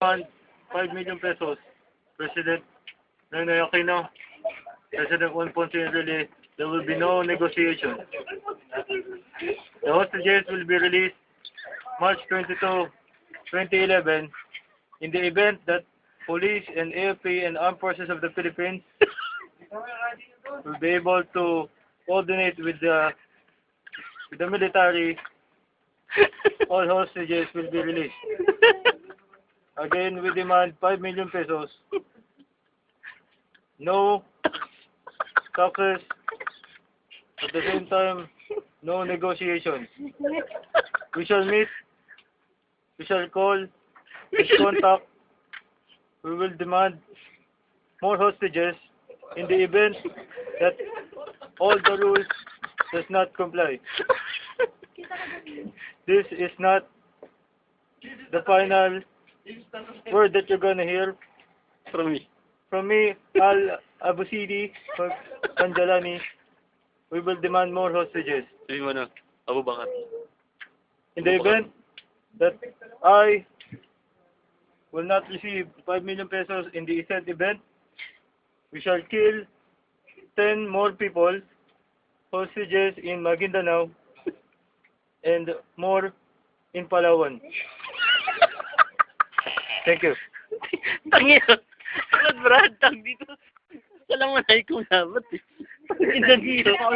fund 5 million pesos. President Noynoy Aquino, President Juan Ponce Enrile, there will be no negotiation. The hostages will be released March 22, 2011, in the event that police and AFP and armed forces of the Philippines will be able to coordinate with the military. All hostages will be released. Again, we demand 5 million pesos. No taxes. At the same time, no negotiations. We shall meet. We shall call. We contact. We will demand more hostages in the event that all the rules does not comply. This is not the final word that you're gonna hear From me. from me, Al Abusidi, from Panjalani. We will demand more hostages. Sabi mo na, Abu Bakar. In the event that I will not receive 5 million pesos in the said event, we shall kill 10 more people, hostages in Maguindanao, and more in Palawan. Thank you. Tangina. Brad, tag dito. Alam mo na ikaw dapat eh.